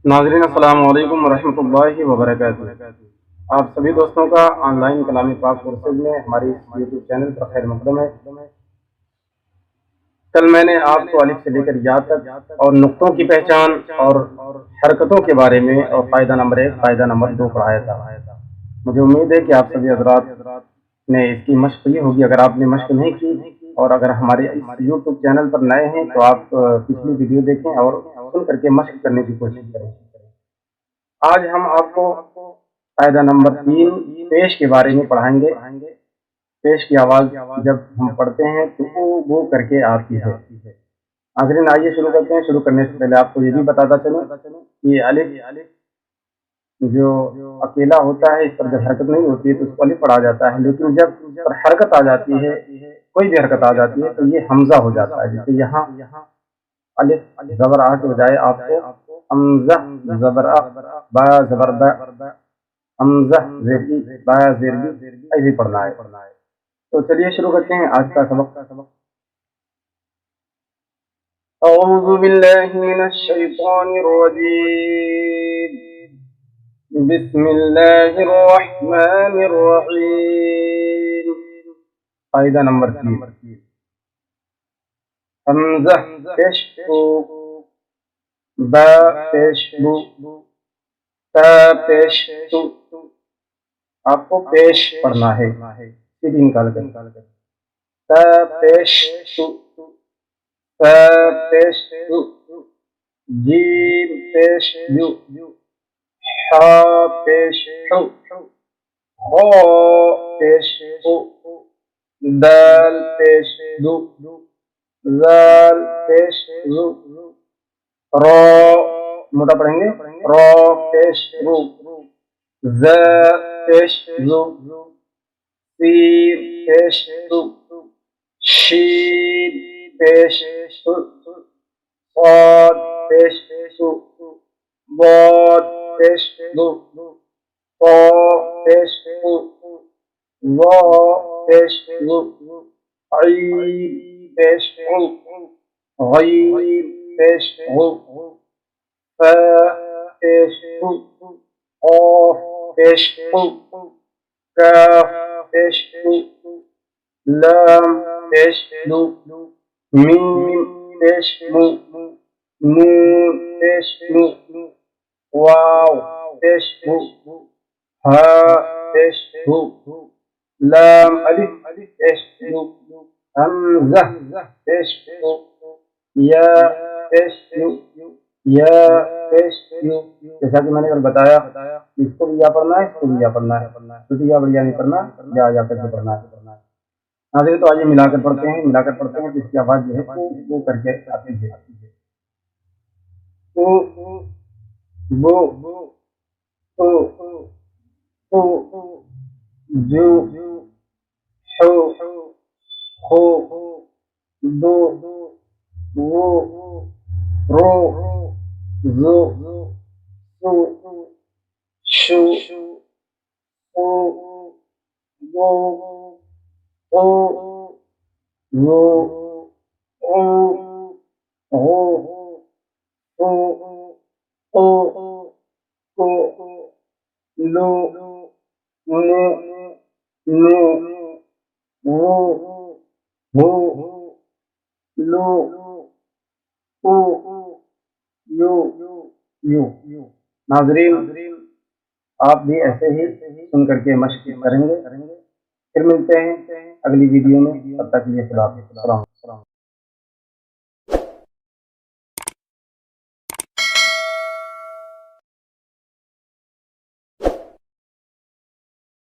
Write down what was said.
नाज़रीन अस्सलामु अलैकुम वरहमतुल्लाहि वबरकातुहू। आप सभी दोस्तों का ऑनलाइन कलामी पाक कोर्सेज में हमारी यूट्यूब चैनल पर खैर मकदम है। कल मैंने आपको अलिफ से लेकर या तक और नुक्तों की पहचान और हरकतों के बारे में और फ़ायदा नंबर 1, फ़ायदा नंबर 2 पढ़ाया था। मुझे उम्मीद है कि आप सभी हज़रात ने इसकी मश्क की होगी। अगर आपने मश्क नहीं की और अगर हमारे इस यूट्यूब चैनल पर नए हैं तो आप पिछली वीडियो देखें और सुन करके मश्क करने की कोशिश करें। आज हम आपको कायदा नंबर 3 पेश के बारे में पढ़ाएंगे। पेश की आवाज़ जब हम पढ़ते हैं तो वो करके आती है। नाज़रीन आइए शुरू करते हैं। शुरू करने से पहले आपको ये भी बताता चलूँ कि अलिफ जो अकेला होता है, इस पर जब हरकत नहीं होती है तो उसको अलिफ पढ़ा जाता है, लेकिन जब इस पर हरकत आ जाती है, कोई भी हरकत आ जाती है तो ये हमज़ा हो जाता है। जैसे यहाँ अलिफ ज़बर आ के बजाय आपको हमज़ा ज़बर अ, बा ज़बर ब, हमज़ा ज़ेर ई, बा ज़ेर बी, ऐसे पढ़ना है। तो चलिए शुरू करते हैं आज का सबक। अऊज़ु बिल्लाहि मिनश शैतानिर रजीम। बिस्मिल्लाहिर रहमानिर रहीम। कायदा नंबर 3 हमज़ा पेश बू, बा पेश बू, ता पेश तू। आपको पेश पढ़ना है, सीधी निकाल कर। ता पेश तू, ता पेश तू, जीम पेश यू, हा पेश हु, हो पेश हु, दाल पेश दू, जाल पेश रू, रो मोटा पढ़ेंगे, रो पेश रू, ज पेश जू, सीर पेश सु, शीन पेश सु, साद पेश सु, बाद पेश दू, ता पेश सु, वा पेश वु, ऐन पेश उ, गैन पेश गु, फा पेश फु, क़ाफ पेश फु, काफ पेश फु, लाम पेश लू, मीम पेश मू, नून पेश मू, वाव पेश हु, हा पेश हु, लाम अलिफ पेश लू, हमज़ा पेश हु, या पेश यू, या पेश यू। जैसा कि मैंने कल बताया, इसको भी या पढ़ना है, इसको भी या पढ़ना है, छोटी या बड़ी या नहीं पढ़ना, या करके पढ़ना है। नाज़रीन तो आइए मिलाकर पढ़ते हैं तो इसकी आवाज़ जो है वो करके आती है। तो वो तो तो जो हो हो दो वो रो जो सु शु ओ वो ओ वो ओ हो ओ ओ ओ लो नो नो वो हो लो ओ यो यू। नाजरीन आप भी ऐसे ही सुन करके मश्क करेंगे। फिर मिलते हैं अगली वीडियो में, तब तक के लिए खुदा हाफ़िज़।